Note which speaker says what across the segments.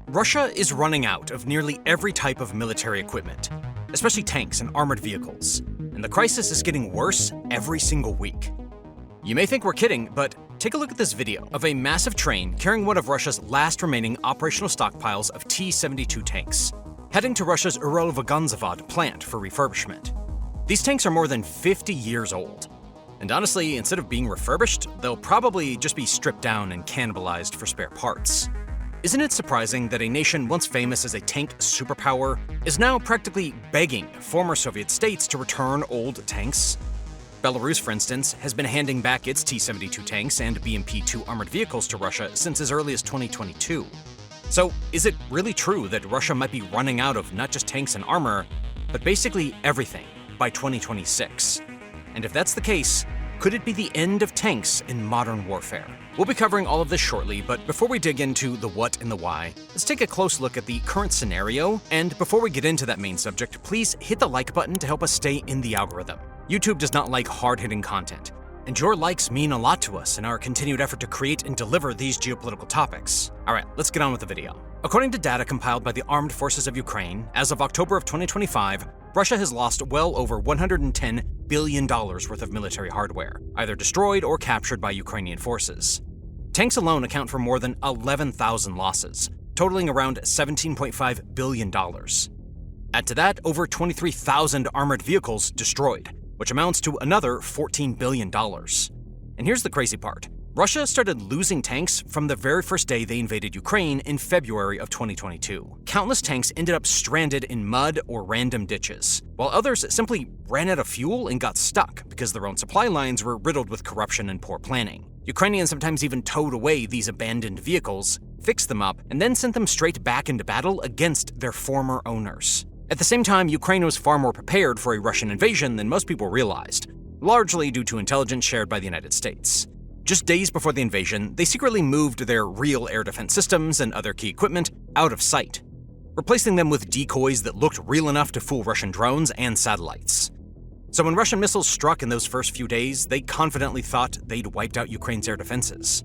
Speaker 1: Russia is running out of nearly every type of military equipment, especially tanks and armored vehicles, and the crisis is getting worse every single week. You may think we're kidding, but take a look at this video of a massive train carrying one of Russia's last remaining operational stockpiles of T-72 tanks, heading to Russia's Uralo-Vaganzavod plant for refurbishment. These tanks are more than 50 years old. And honestly, instead of being refurbished, they'll probably just be stripped down and cannibalized for spare parts. Isn't it surprising that a nation once famous as a tank superpower is now practically begging former Soviet states to return old tanks? Belarus, for instance, has been handing back its T-72 tanks and BMP-2 armored vehicles to Russia since as early as 2022. So, is it really true that Russia might be running out of not just tanks and armor, but basically everything by 2026? And if that's the case, could it be the end of tanks in modern warfare? We'll be covering all of this shortly, but before we dig into the what and the why, let's take a close look at the current scenario. And before we get into that main subject, please hit the like button to help us stay in the algorithm. YouTube does not like hard-hitting content, and your likes mean a lot to us in our continued effort to create and deliver these geopolitical topics. All right, let's get on with the video. According to data compiled by the Armed Forces of Ukraine, as of October of 2025, Russia has lost well over $110 billion worth of military hardware, either destroyed or captured by Ukrainian forces. Tanks alone account for more than 11,000 losses, totaling around $17.5 billion. Add to that over 23,000 armored vehicles destroyed, which amounts to another $14 billion. And here's the crazy part. Russia started losing tanks from the very first day they invaded Ukraine in February of 2022. Countless tanks ended up stranded in mud or random ditches, while others simply ran out of fuel and got stuck because their own supply lines were riddled with corruption and poor planning. Ukrainians sometimes even towed away these abandoned vehicles, fixed them up, and then sent them straight back into battle against their former owners. At the same time, Ukraine was far more prepared for a Russian invasion than most people realized, largely due to intelligence shared by the United States. Just days before the invasion, they secretly moved their real air defense systems and other key equipment out of sight, replacing them with decoys that looked real enough to fool Russian drones and satellites. So when Russian missiles struck in those first few days, they confidently thought they'd wiped out Ukraine's air defenses.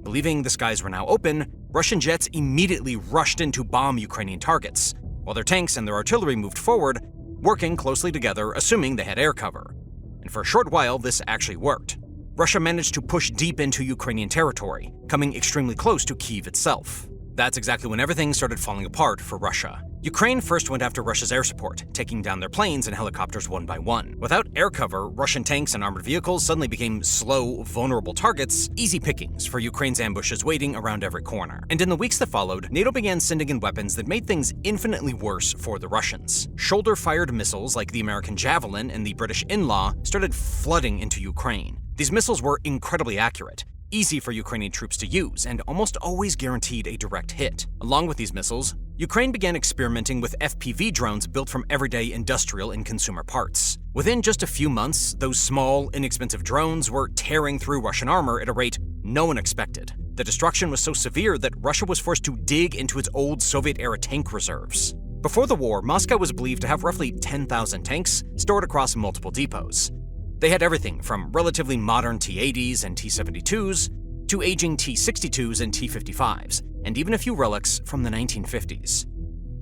Speaker 1: Believing the skies were now open, Russian jets immediately rushed in to bomb Ukrainian targets, while their tanks and their artillery moved forward, working closely together, assuming they had air cover. And for a short while, this actually worked. Russia managed to push deep into Ukrainian territory, coming extremely close to Kyiv itself. That's exactly when everything started falling apart for Russia. Ukraine first went after Russia's air support, taking down their planes and helicopters one by one. Without air cover, Russian tanks and armored vehicles suddenly became slow, vulnerable targets, easy pickings for Ukraine's ambushes waiting around every corner. And in the weeks that followed, NATO began sending in weapons that made things infinitely worse for the Russians. Shoulder-fired missiles like the American Javelin and the British In-Law started flooding into Ukraine. These missiles were incredibly accurate, easy for Ukrainian troops to use, and almost always guaranteed a direct hit. Along with these missiles, Ukraine began experimenting with FPV drones built from everyday industrial and consumer parts. Within just a few months, those small, inexpensive drones were tearing through Russian armor at a rate no one expected. The destruction was so severe that Russia was forced to dig into its old Soviet-era tank reserves. Before the war, Moscow was believed to have roughly 10,000 tanks stored across multiple depots. They had everything from relatively modern T-80s and T-72s to aging T-62s and T-55s, and even a few relics from the 1950s.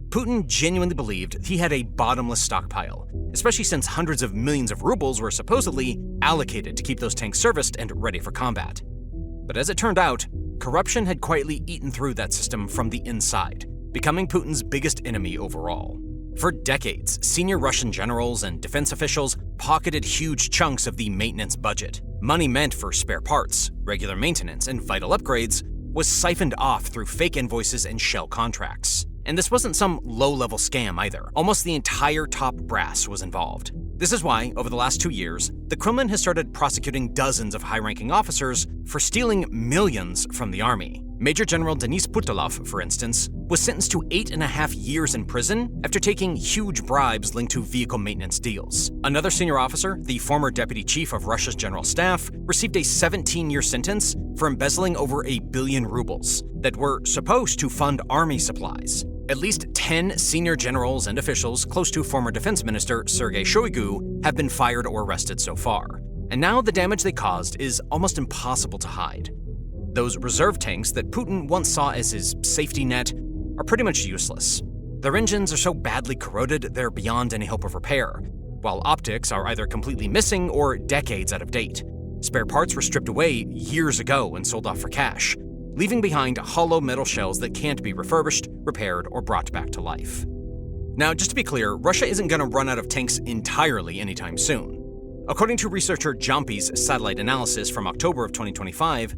Speaker 1: Putin genuinely believed he had a bottomless stockpile, especially since hundreds of millions of rubles were supposedly allocated to keep those tanks serviced and ready for combat. But as it turned out, corruption had quietly eaten through that system from the inside, becoming Putin's biggest enemy overall. For decades, senior Russian generals and defense officials pocketed huge chunks of the maintenance budget. Money meant for spare parts, regular maintenance, and vital upgrades was siphoned off through fake invoices and shell contracts. And this wasn't some low-level scam either. Almost the entire top brass was involved. This is why, over the last 2 years, the Kremlin has started prosecuting dozens of high-ranking officers for stealing millions from the army. Major General Denis Putilov, for instance, was sentenced to 8.5 years in prison after taking huge bribes linked to vehicle maintenance deals. Another senior officer, the former deputy chief of Russia's general staff, received a 17-year sentence for embezzling over 1 billion rubles that were supposed to fund army supplies. At least 10 senior generals and officials close to former defense minister Sergei Shoigu have been fired or arrested so far. And now the damage they caused is almost impossible to hide. Those reserve tanks that Putin once saw as his safety net are pretty much useless. Their engines are so badly corroded they're beyond any hope of repair, while optics are either completely missing or decades out of date. Spare parts were stripped away years ago and sold off for cash, leaving behind hollow metal shells that can't be refurbished, repaired, or brought back to life. Now, just to be clear, Russia isn't going to run out of tanks entirely anytime soon. According to researcher Jompy's satellite analysis from October of 2025,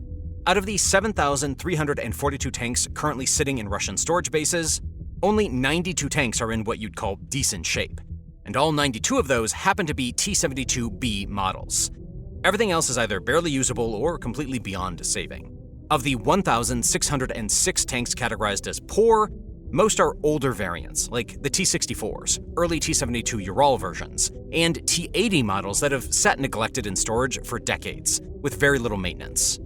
Speaker 1: out of the 7,342 tanks currently sitting in Russian storage bases, only 92 tanks are in what you'd call decent shape, and all 92 of those happen to be T-72B models. Everything else is either barely usable or completely beyond saving. Of the 1,606 tanks categorized as poor, most are older variants, like the T-64s, early T-72 Ural versions, and T-80 models that have sat neglected in storage for decades, with very little maintenance.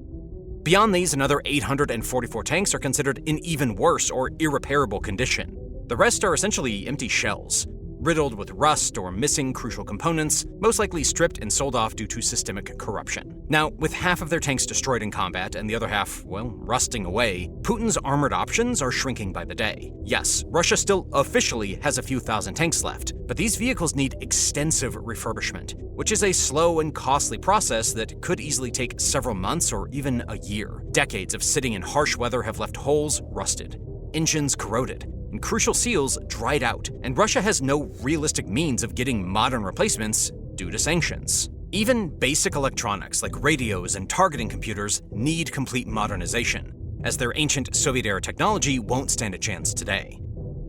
Speaker 1: Beyond these, another 844 tanks are considered in even worse or irreparable condition. The rest are essentially empty shells, riddled with rust or missing crucial components, most likely stripped and sold off due to systemic corruption. Now, with half of their tanks destroyed in combat and the other half, rusting away, Putin's armored options are shrinking by the day. Yes, Russia still officially has a few thousand tanks left, but these vehicles need extensive refurbishment, which is a slow and costly process that could easily take several months or even a year. Decades of sitting in harsh weather have left holes rusted, engines corroded, and crucial seals dried out, and Russia has no realistic means of getting modern replacements due to sanctions. Even basic electronics like radios and targeting computers need complete modernization, as their ancient Soviet-era technology won't stand a chance today.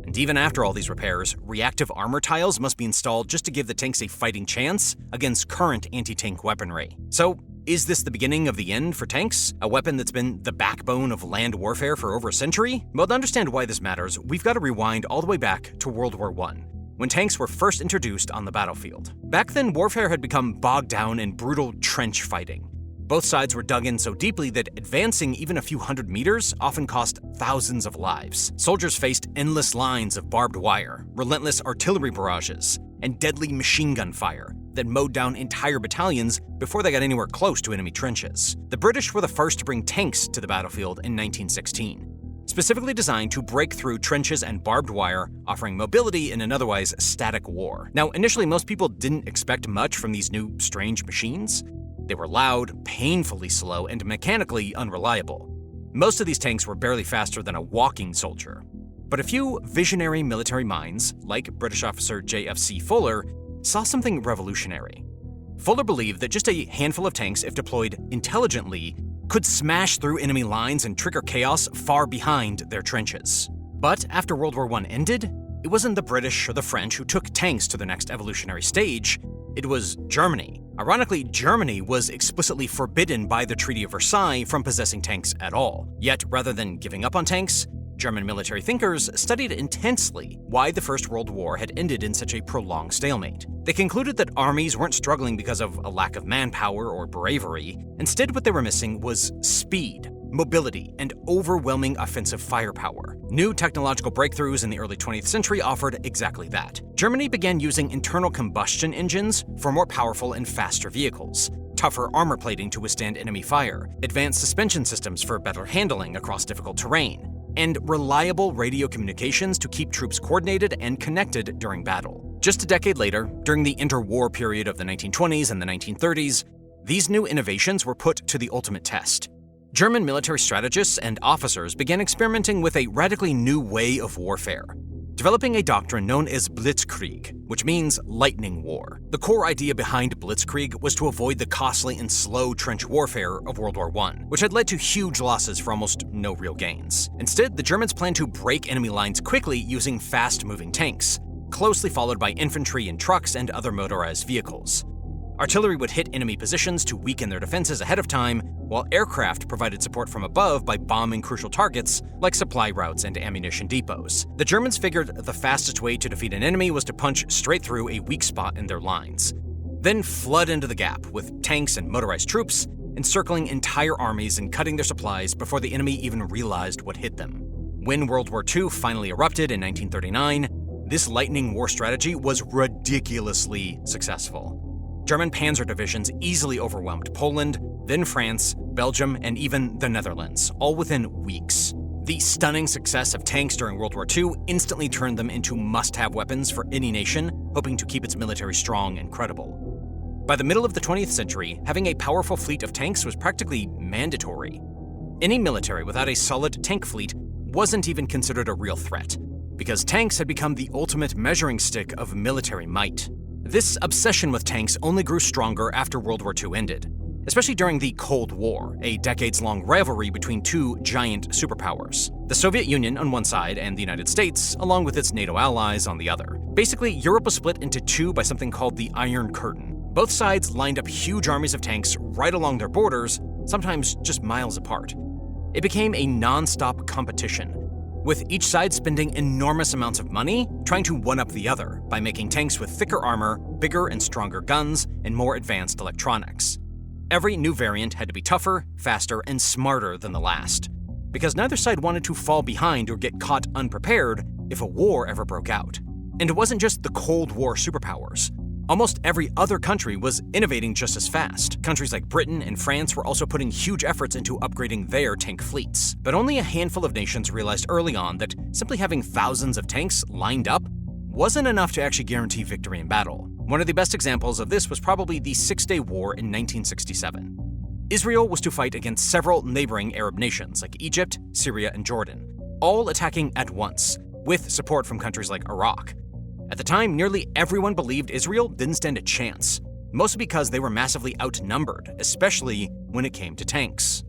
Speaker 1: And even after all these repairs, reactive armor tiles must be installed just to give the tanks a fighting chance against current anti-tank weaponry. So, is this the beginning of the end for tanks, a weapon that's been the backbone of land warfare for over a century? Well, to understand why this matters, we've got to rewind all the way back to World War I, when tanks were first introduced on the battlefield. Back then, warfare had become bogged down in brutal trench fighting. Both sides were dug in so deeply that advancing even a few hundred meters often cost thousands of lives. Soldiers faced endless lines of barbed wire, relentless artillery barrages, and deadly machine gun fire that mowed down entire battalions before they got anywhere close to enemy trenches. The British were the first to bring tanks to the battlefield in 1916, specifically designed to break through trenches and barbed wire, offering mobility in an otherwise static war. Now, initially, most people didn't expect much from these new, strange machines. They were loud, painfully slow, and mechanically unreliable. Most of these tanks were barely faster than a walking soldier. But a few visionary military minds, like British officer J.F.C. Fuller, saw something revolutionary. Fuller believed that just a handful of tanks, if deployed intelligently, could smash through enemy lines and trigger chaos far behind their trenches. But after World War I ended, it wasn't the British or the French who took tanks to the next evolutionary stage. It was Germany. Ironically, Germany was explicitly forbidden by the Treaty of Versailles from possessing tanks at all. Yet, rather than giving up on tanks, German military thinkers studied intensely why the First World War had ended in such a prolonged stalemate. They concluded that armies weren't struggling because of a lack of manpower or bravery. Instead, what they were missing was speed, mobility, and overwhelming offensive firepower. New technological breakthroughs in the early 20th century offered exactly that. Germany began using internal combustion engines for more powerful and faster vehicles, tougher armor plating to withstand enemy fire, advanced suspension systems for better handling across difficult terrain, and reliable radio communications to keep troops coordinated and connected during battle. Just a decade later, during the interwar period of the 1920s and the 1930s, these new innovations were put to the ultimate test. German military strategists and officers began experimenting with a radically new way of warfare, developing a doctrine known as Blitzkrieg, which means lightning war. The core idea behind Blitzkrieg was to avoid the costly and slow trench warfare of World War I, which had led to huge losses for almost no real gains. Instead, the Germans planned to break enemy lines quickly using fast-moving tanks, closely followed by infantry and trucks and other motorized vehicles. Artillery would hit enemy positions to weaken their defenses ahead of time, while aircraft provided support from above by bombing crucial targets like supply routes and ammunition depots. The Germans figured the fastest way to defeat an enemy was to punch straight through a weak spot in their lines, then flood into the gap with tanks and motorized troops, encircling entire armies and cutting their supplies before the enemy even realized what hit them. When World War II finally erupted in 1939, this lightning war strategy was ridiculously successful. German panzer divisions easily overwhelmed Poland, then France, Belgium, and even the Netherlands, all within weeks. The stunning success of tanks during World War II instantly turned them into must-have weapons for any nation, hoping to keep its military strong and credible. By the middle of the 20th century, having a powerful fleet of tanks was practically mandatory. Any military without a solid tank fleet wasn't even considered a real threat, because tanks had become the ultimate measuring stick of military might. This obsession with tanks only grew stronger after World War II ended, especially during the Cold War, a decades-long rivalry between two giant superpowers. The Soviet Union on one side and the United States, along with its NATO allies, on the other. Basically, Europe was split into two by something called the Iron Curtain. Both sides lined up huge armies of tanks right along their borders, sometimes just miles apart. It became a non-stop competition, with each side spending enormous amounts of money trying to one-up the other by making tanks with thicker armor, bigger and stronger guns, and more advanced electronics. Every new variant had to be tougher, faster, and smarter than the last, because neither side wanted to fall behind or get caught unprepared if a war ever broke out. And it wasn't just the Cold War superpowers. Almost every other country was innovating just as fast. Countries like Britain and France were also putting huge efforts into upgrading their tank fleets. But only a handful of nations realized early on that simply having thousands of tanks lined up wasn't enough to actually guarantee victory in battle. One of the best examples of this was probably the Six-Day War in 1967. Israel was to fight against several neighboring Arab nations like Egypt, Syria, and Jordan, all attacking at once, with support from countries like Iraq. At the time, nearly everyone believed Israel didn't stand a chance, mostly because they were massively outnumbered, especially when it came to tanks.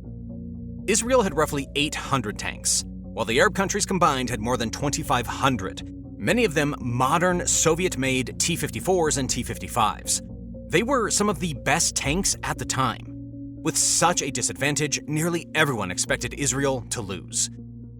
Speaker 1: Israel had roughly 800 tanks, while the Arab countries combined had more than 2,500, many of them modern Soviet-made T-54s and T-55s. They were some of the best tanks at the time. With such a disadvantage, nearly everyone expected Israel to lose.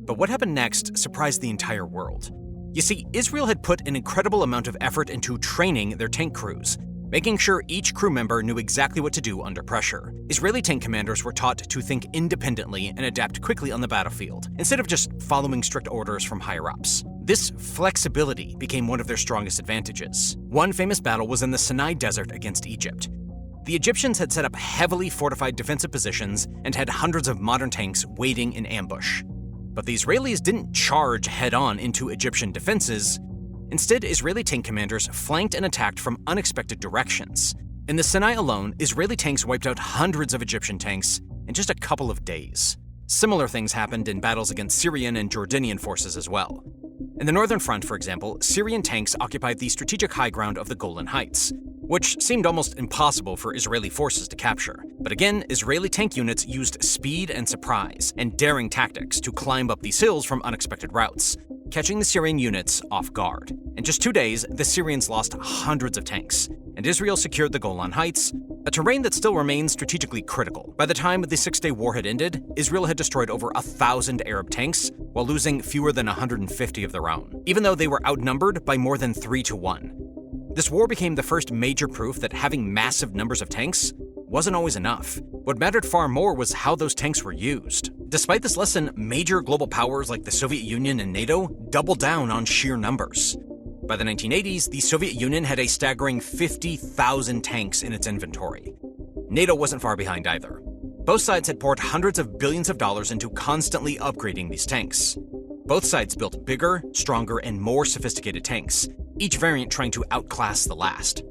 Speaker 1: But what happened next surprised the entire world. You see, Israel had put an incredible amount of effort into training their tank crews, making sure each crew member knew exactly what to do under pressure. Israeli tank commanders were taught to think independently and adapt quickly on the battlefield, instead of just following strict orders from higher-ups. This flexibility became one of their strongest advantages. One famous battle was in the Sinai Desert against Egypt. The Egyptians had set up heavily fortified defensive positions and had hundreds of modern tanks waiting in ambush. But the Israelis didn't charge head-on into Egyptian defenses. Instead, Israeli tank commanders flanked and attacked from unexpected directions. In the Sinai alone, Israeli tanks wiped out hundreds of Egyptian tanks in just a couple of days. Similar things happened in battles against Syrian and Jordanian forces as well. In the Northern Front, for example, Syrian tanks occupied the strategic high ground of the Golan Heights, which seemed almost impossible for Israeli forces to capture. But again, Israeli tank units used speed and surprise and daring tactics to climb up these hills from unexpected routes, catching the Syrian units off guard. In just 2 days, the Syrians lost hundreds of tanks, and Israel secured the Golan Heights, a terrain that still remains strategically critical. By the time the Six-Day War had ended, Israel had destroyed over 1,000 Arab tanks, while losing fewer than 150 of their own, even though they were outnumbered by more than 3-1. This war became the first major proof that having massive numbers of tanks wasn't always enough. What mattered far more was how those tanks were used. Despite this lesson, major global powers like the Soviet Union and NATO doubled down on sheer numbers. By the 1980s, the Soviet Union had a staggering 50,000 tanks in its inventory. NATO wasn't far behind either. Both sides had poured hundreds of billions of dollars into constantly upgrading these tanks. Both sides built bigger, stronger, and more sophisticated tanks, each variant trying to outclass the last.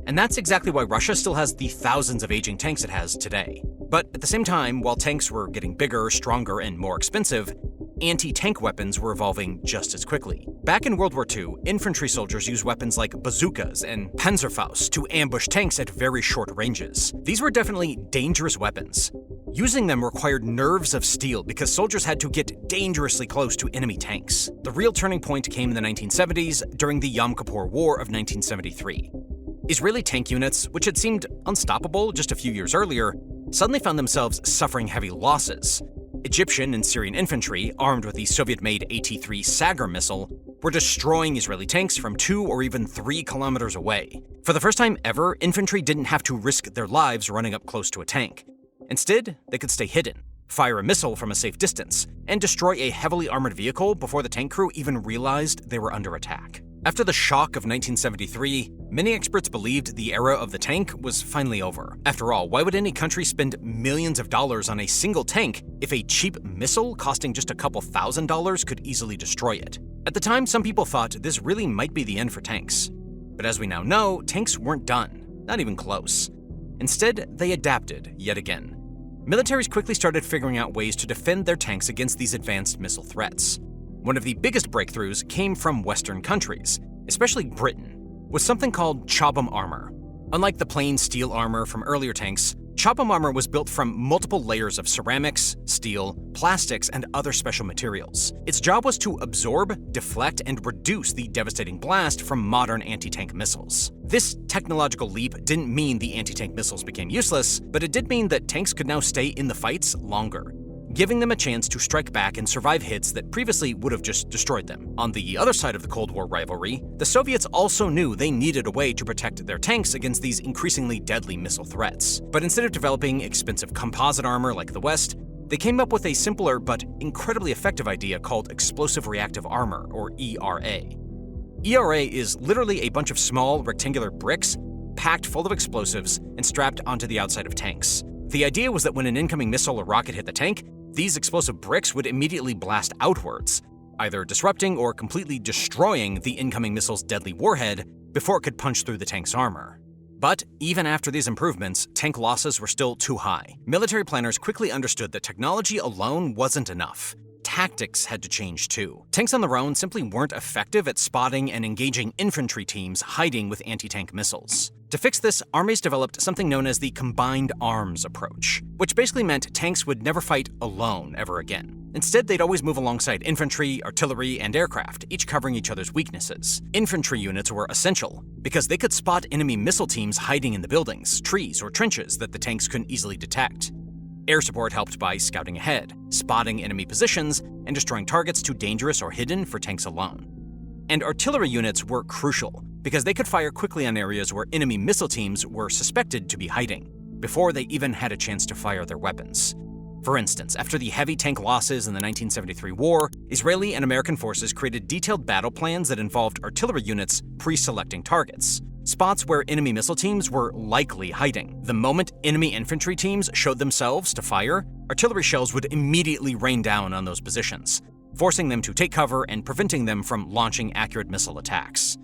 Speaker 1: And that's exactly why Russia still has the thousands of aging tanks it has today. But at the same time, while tanks were getting bigger, stronger, and more expensive, anti-tank weapons were evolving just as quickly. Back in World War II, infantry soldiers used weapons like bazookas and Panzerfaust to ambush tanks at very short ranges. These were definitely dangerous weapons. Using them required nerves of steel because soldiers had to get dangerously close to enemy tanks. The real turning point came in the 1970s during the Yom Kippur War of 1973. Israeli tank units, which had seemed unstoppable just a few years earlier, suddenly found themselves suffering heavy losses. Egyptian and Syrian infantry, armed with the Soviet-made AT-3 Sagar missile, were destroying Israeli tanks from 2 or even 3 kilometers away. For the first time ever, infantry didn't have to risk their lives running up close to a tank. Instead, they could stay hidden, fire a missile from a safe distance, and destroy a heavily armored vehicle before the tank crew even realized they were under attack. After the shock of 1973, many experts believed the era of the tank was finally over. After all, why would any country spend millions of dollars on a single tank if a cheap missile costing just a couple $1,000s could easily destroy it? At the time, some people thought this really might be the end for tanks. But as we now know, tanks weren't done, not even close. Instead, they adapted yet again. Militaries quickly started figuring out ways to defend their tanks against these advanced missile threats. One of the biggest breakthroughs came from Western countries, especially Britain, with something called chobham armor. Unlike the plain steel armor from earlier tanks, chobham armor was built from multiple layers of ceramics, steel, plastics, and other special materials. Its job was to absorb, deflect, and reduce the devastating blast from modern anti-tank missiles. This technological leap didn't mean the anti-tank missiles became useless, but it did mean that tanks could now stay in the fights longer, giving them a chance to strike back and survive hits that previously would have just destroyed them. On the other side of the Cold War rivalry, the Soviets also knew they needed a way to protect their tanks against these increasingly deadly missile threats. But instead of developing expensive composite armor like the West, they came up with a simpler but incredibly effective idea called explosive reactive armor, or ERA. ERA is literally a bunch of small rectangular bricks packed full of explosives and strapped onto the outside of tanks. The idea was that when an incoming missile or rocket hit the tank, these explosive bricks would immediately blast outwards, either disrupting or completely destroying the incoming missile's deadly warhead before it could punch through the tank's armor. But even after these improvements, tank losses were still too high. Military planners quickly understood that technology alone wasn't enough. Tactics had to change too. Tanks on their own simply weren't effective at spotting and engaging infantry teams hiding with anti-tank missiles. To fix this, armies developed something known as the combined arms approach, which basically meant tanks would never fight alone ever again. Instead, they'd always move alongside infantry, artillery, and aircraft, each covering each other's weaknesses. Infantry units were essential because they could spot enemy missile teams hiding in the buildings, trees, or trenches that the tanks couldn't easily detect. Air support helped by scouting ahead, spotting enemy positions, and destroying targets too dangerous or hidden for tanks alone. And artillery units were crucial because they could fire quickly on areas where enemy missile teams were suspected to be hiding, before they even had a chance to fire their weapons. For instance, after the heavy tank losses in the 1973 war, Israeli and American forces created detailed battle plans that involved artillery units pre-selecting targets, spots where enemy missile teams were likely hiding. The moment enemy infantry teams showed themselves to fire, artillery shells would immediately rain down on those positions, forcing them to take cover and preventing them from launching accurate missile attacks.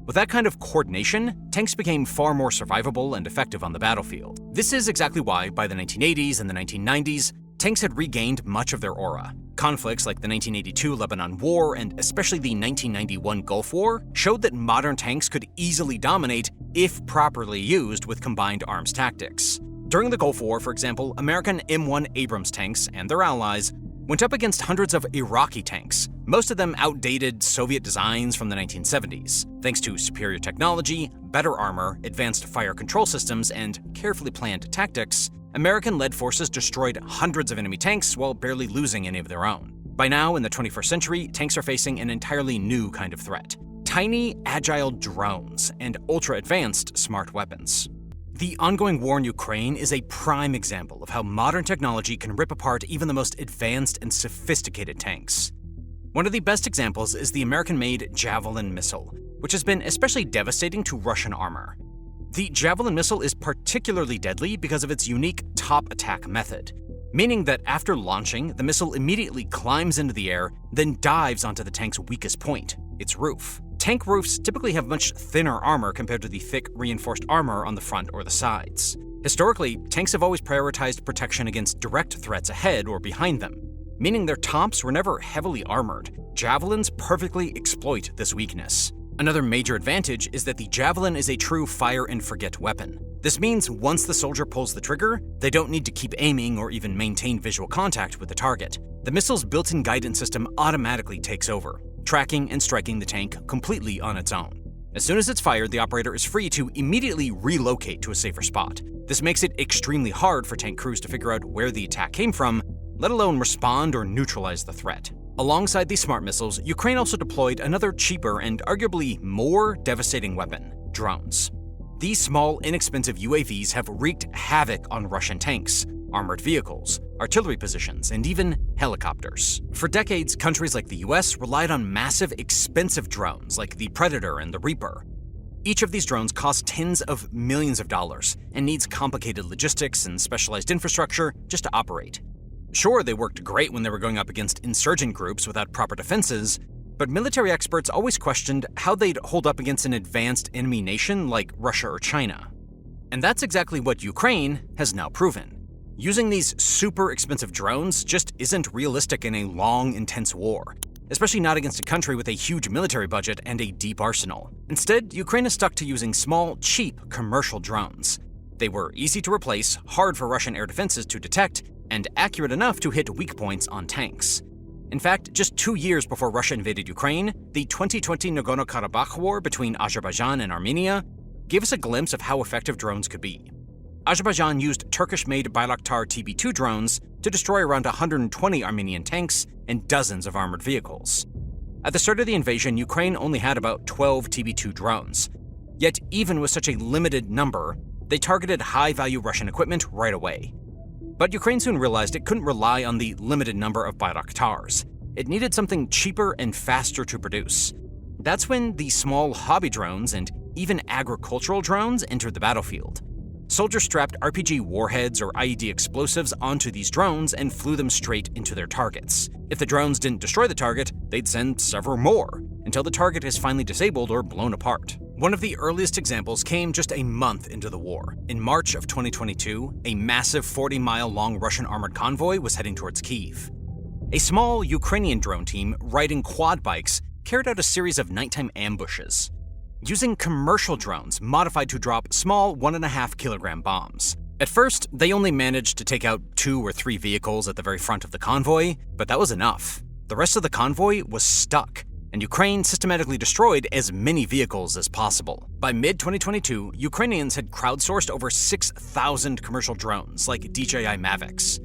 Speaker 1: With that kind of coordination, tanks became far more survivable and effective on the battlefield. This is exactly why, by the 1980s and the 1990s, tanks had regained much of their aura. Conflicts like the 1982 Lebanon War and especially the 1991 Gulf War showed that modern tanks could easily dominate if properly used with combined arms tactics. During the Gulf War, for example, American M1 Abrams tanks and their allies went up against hundreds of Iraqi tanks, most of them outdated Soviet designs from the 1970s. Thanks to superior technology, better armor, advanced fire control systems, and carefully planned tactics, American-led forces destroyed hundreds of enemy tanks while barely losing any of their own. By now, in the 21st century, tanks are facing an entirely new kind of threat: tiny, agile drones and ultra-advanced smart weapons. The ongoing war in Ukraine is a prime example of how modern technology can rip apart even the most advanced and sophisticated tanks. One of the best examples is the American-made Javelin missile, which has been especially devastating to Russian armor. The Javelin missile is particularly deadly because of its unique top attack method, meaning that after launching, the missile immediately climbs into the air, then dives onto the tank's weakest point, its roof. Tank roofs typically have much thinner armor compared to the thick, reinforced armor on the front or the sides. Historically, tanks have always prioritized protection against direct threats ahead or behind them, meaning their tops were never heavily armored. Javelins perfectly exploit this weakness. Another major advantage is that the Javelin is a true fire-and-forget weapon. This means once the soldier pulls the trigger, they don't need to keep aiming or even maintain visual contact with the target. The missile's built-in guidance system automatically takes over, tracking and striking the tank completely on its own. As soon as it's fired, the operator is free to immediately relocate to a safer spot. This makes it extremely hard for tank crews to figure out where the attack came from, let alone respond or neutralize the threat. Alongside these smart missiles, Ukraine also deployed another cheaper and arguably more devastating weapon: drones. These small, inexpensive UAVs have wreaked havoc on Russian tanks, armored vehicles, artillery positions, and even helicopters. For decades, countries like the US relied on massive, expensive drones like the Predator and the Reaper. Each of these drones costs tens of millions of dollars and needs complicated logistics and specialized infrastructure just to operate. Sure, they worked great when they were going up against insurgent groups without proper defenses, but military experts always questioned how they'd hold up against an advanced enemy nation like Russia or China. And that's exactly what Ukraine has now proven. Using these super expensive drones just isn't realistic in a long, intense war, especially not against a country with a huge military budget and a deep arsenal. Instead, Ukraine is stuck to using small, cheap commercial drones. They were easy to replace, hard for Russian air defenses to detect, and accurate enough to hit weak points on tanks. In fact, just 2 years before Russia invaded Ukraine, the 2020 Nagorno-Karabakh war between Azerbaijan and Armenia gave us a glimpse of how effective drones could be. Azerbaijan used Turkish-made Bayraktar TB2 drones to destroy around 120 Armenian tanks and dozens of armored vehicles. At the start of the invasion, Ukraine only had about 12 TB2 drones. Yet even with such a limited number, they targeted high-value Russian equipment right away. But Ukraine soon realized it couldn't rely on the limited number of Bayraktars. It needed something cheaper and faster to produce. That's when the small hobby drones and even agricultural drones entered the battlefield. Soldiers strapped RPG warheads or IED explosives onto these drones and flew them straight into their targets. If the drones didn't destroy the target, they'd send several more, until the target is finally disabled or blown apart. One of the earliest examples came just a month into the war. In March of 2022, a massive 40-mile-long Russian armored convoy was heading towards Kyiv. A small Ukrainian drone team riding quad bikes carried out a series of nighttime ambushes, using commercial drones modified to drop small 1.5-kilogram bombs. At first, they only managed to take out 2 or 3 vehicles at the very front of the convoy, but that was enough. The rest of the convoy was stuck, and Ukraine systematically destroyed as many vehicles as possible. By mid-2022, Ukrainians had crowdsourced over 6,000 commercial drones like DJI Mavics.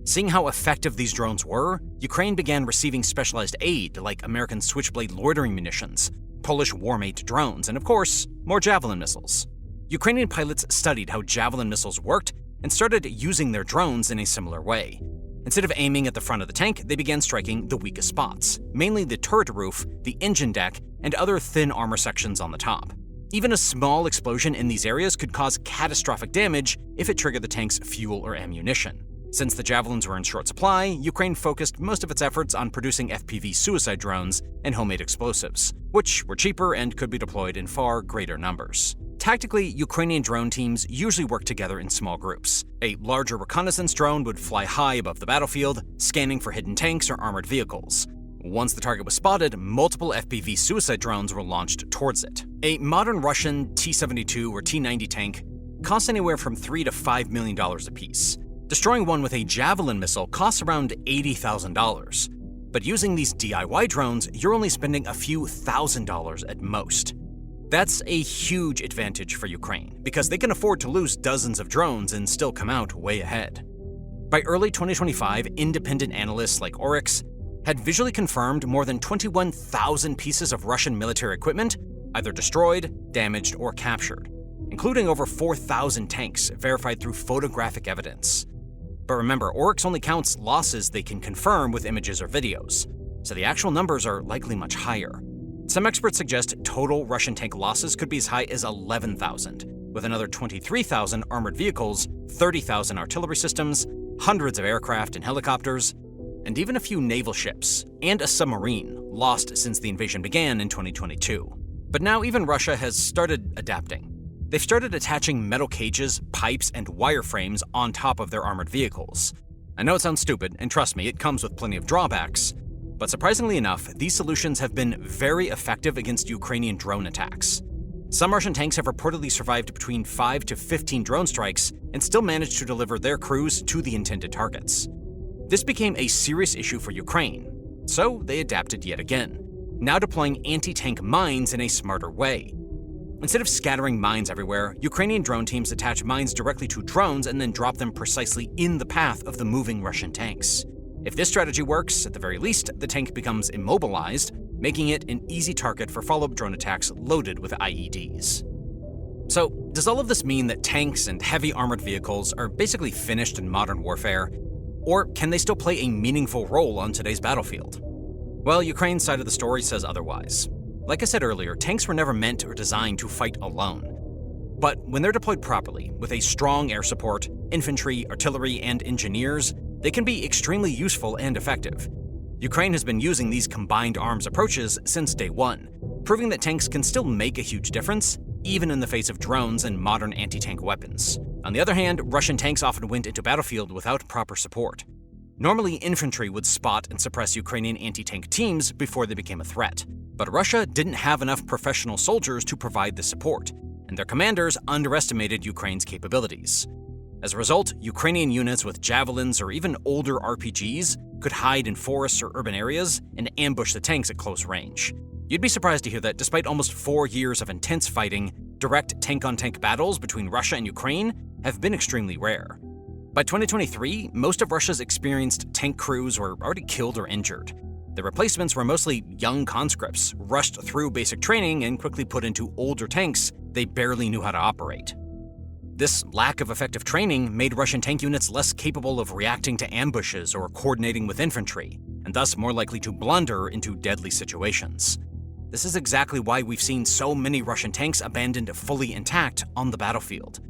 Speaker 1: Seeing how effective these drones were, Ukraine began receiving specialized aid like American Switchblade loitering munitions, Polish War-Mate drones, and of course, more Javelin missiles. Ukrainian pilots studied how Javelin missiles worked and started using their drones in a similar way. Instead of aiming at the front of the tank, they began striking the weakest spots, mainly the turret roof, the engine deck, and other thin armor sections on the top. Even a small explosion in these areas could cause catastrophic damage if it triggered the tank's fuel or ammunition. Since the Javelins were in short supply, Ukraine focused most of its efforts on producing FPV suicide drones and homemade explosives, which were cheaper and could be deployed in far greater numbers. Tactically, Ukrainian drone teams usually work together in small groups. A larger reconnaissance drone would fly high above the battlefield, scanning for hidden tanks or armored vehicles. Once the target was spotted, multiple FPV suicide drones were launched towards it. A modern Russian T-72 or T-90 tank costs anywhere from $3 to $5 million apiece. Destroying one with a Javelin missile costs around $80,000. But using these DIY drones, you're only spending a few $1,000s at most. That's a huge advantage for Ukraine, because they can afford to lose dozens of drones and still come out way ahead. By early 2025, independent analysts like Oryx had visually confirmed more than 21,000 pieces of Russian military equipment either destroyed, damaged, or captured, including over 4,000 tanks verified through photographic evidence. But remember, Oryx only counts losses they can confirm with images or videos, so the actual numbers are likely much higher. Some experts suggest total Russian tank losses could be as high as 11,000, with another 23,000 armored vehicles, 30,000 artillery systems, hundreds of aircraft and helicopters, and even a few naval ships, and a submarine, lost since the invasion began in 2022. But now even Russia has started adapting. They've started attaching metal cages, pipes, and wireframes on top of their armored vehicles. I know it sounds stupid, and trust me, it comes with plenty of drawbacks, but surprisingly enough, these solutions have been very effective against Ukrainian drone attacks. Some Russian tanks have reportedly survived between 5 to 15 drone strikes and still managed to deliver their crews to the intended targets. This became a serious issue for Ukraine, so they adapted yet again, now deploying anti-tank mines in a smarter way. Instead of scattering mines everywhere, Ukrainian drone teams attach mines directly to drones and then drop them precisely in the path of the moving Russian tanks. If this strategy works, at the very least, the tank becomes immobilized, making it an easy target for follow-up drone attacks loaded with IEDs. So, does all of this mean that tanks and heavy armored vehicles are basically finished in modern warfare? Or can they still play a meaningful role on today's battlefield? Well, Ukraine's side of the story says otherwise. Like I said earlier, tanks were never meant or designed to fight alone. But when they're deployed properly, with a strong air support, infantry, artillery, and engineers, they can be extremely useful and effective. Ukraine has been using these combined arms approaches since day one, proving that tanks can still make a huge difference, even in the face of drones and modern anti-tank weapons. On the other hand, Russian tanks often went into battlefield without proper support. Normally, infantry would spot and suppress Ukrainian anti-tank teams before they became a threat. But Russia didn't have enough professional soldiers to provide the support, and their commanders underestimated Ukraine's capabilities. As a result, Ukrainian units with javelins or even older RPGs could hide in forests or urban areas and ambush the tanks at close range. You'd be surprised to hear that despite almost 4 years of intense fighting, direct tank-on-tank battles between Russia and Ukraine have been extremely rare. By 2023, most of Russia's experienced tank crews were already killed or injured. The replacements were mostly young conscripts, rushed through basic training and quickly put into older tanks they barely knew how to operate. This lack of effective training made Russian tank units less capable of reacting to ambushes or coordinating with infantry, and thus more likely to blunder into deadly situations. This is exactly why we've seen so many Russian tanks abandoned fully intact on the battlefield.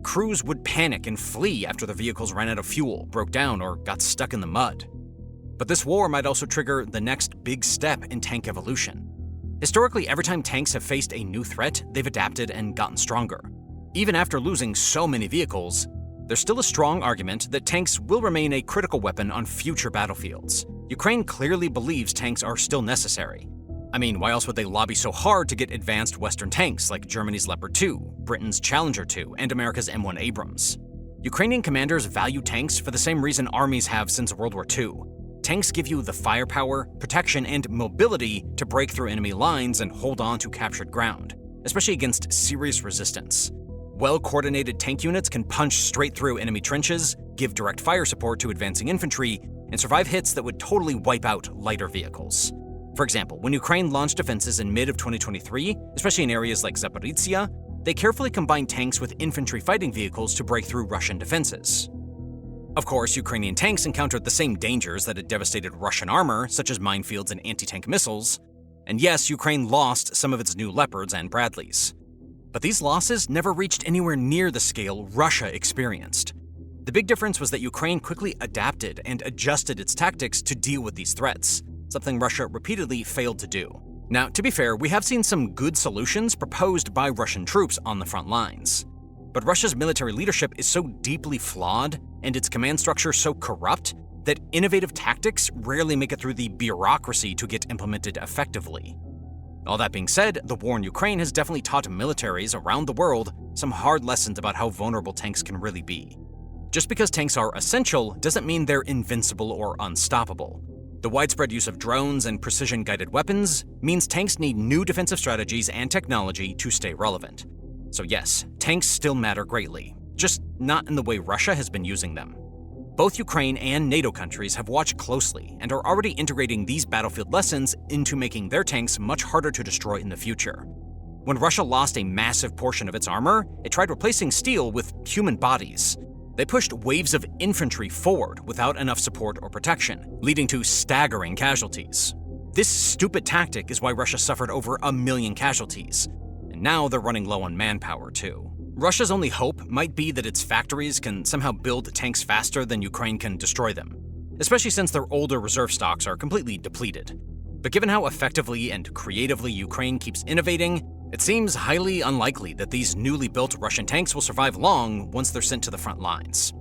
Speaker 1: Crews would panic and flee after their vehicles ran out of fuel, broke down, or got stuck in the mud. But this war might also trigger the next big step in tank evolution. Historically, every time tanks have faced a new threat, they've adapted and gotten stronger. Even after losing so many vehicles, there's still a strong argument that tanks will remain a critical weapon on future battlefields. Ukraine clearly believes tanks are still necessary. I mean, why else would they lobby so hard to get advanced Western tanks like Germany's Leopard 2, Britain's Challenger 2, and America's M1 Abrams? Ukrainian commanders value tanks for the same reason armies have since World War II. Tanks give you the firepower, protection, and mobility to break through enemy lines and hold on to captured ground, especially against serious resistance. Well-coordinated tank units can punch straight through enemy trenches, give direct fire support to advancing infantry, and survive hits that would totally wipe out lighter vehicles. For example, when Ukraine launched offensives in mid-2023, especially in areas like Zaporizhzhia, they carefully combined tanks with infantry fighting vehicles to break through Russian defenses. Of course, Ukrainian tanks encountered the same dangers that had devastated Russian armor, such as minefields and anti-tank missiles. And yes, Ukraine lost some of its new Leopards and Bradleys. But these losses never reached anywhere near the scale Russia experienced. The big difference was that Ukraine quickly adapted and adjusted its tactics to deal with these threats, something Russia repeatedly failed to do. Now, to be fair, we have seen some good solutions proposed by Russian troops on the front lines. But Russia's military leadership is so deeply flawed and its command structure so corrupt that innovative tactics rarely make it through the bureaucracy to get implemented effectively. All that being said, the war in Ukraine has definitely taught militaries around the world some hard lessons about how vulnerable tanks can really be. Just because tanks are essential doesn't mean they're invincible or unstoppable. The widespread use of drones and precision-guided weapons means tanks need new defensive strategies and technology to stay relevant. So yes, tanks still matter greatly, just not in the way Russia has been using them. Both Ukraine and NATO countries have watched closely and are already integrating these battlefield lessons into making their tanks much harder to destroy in the future. When Russia lost a massive portion of its armor, it tried replacing steel with human bodies. They pushed waves of infantry forward without enough support or protection, leading to staggering casualties. This stupid tactic is why Russia suffered over 1 million casualties. And now they're running low on manpower too. Russia's only hope might be that its factories can somehow build tanks faster than Ukraine can destroy them, especially since their older reserve stocks are completely depleted. But given how effectively and creatively Ukraine keeps innovating, it seems highly unlikely that these newly built Russian tanks will survive long once they're sent to the front lines.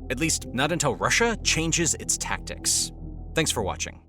Speaker 1: At least not until Russia changes its tactics. Thanks for watching.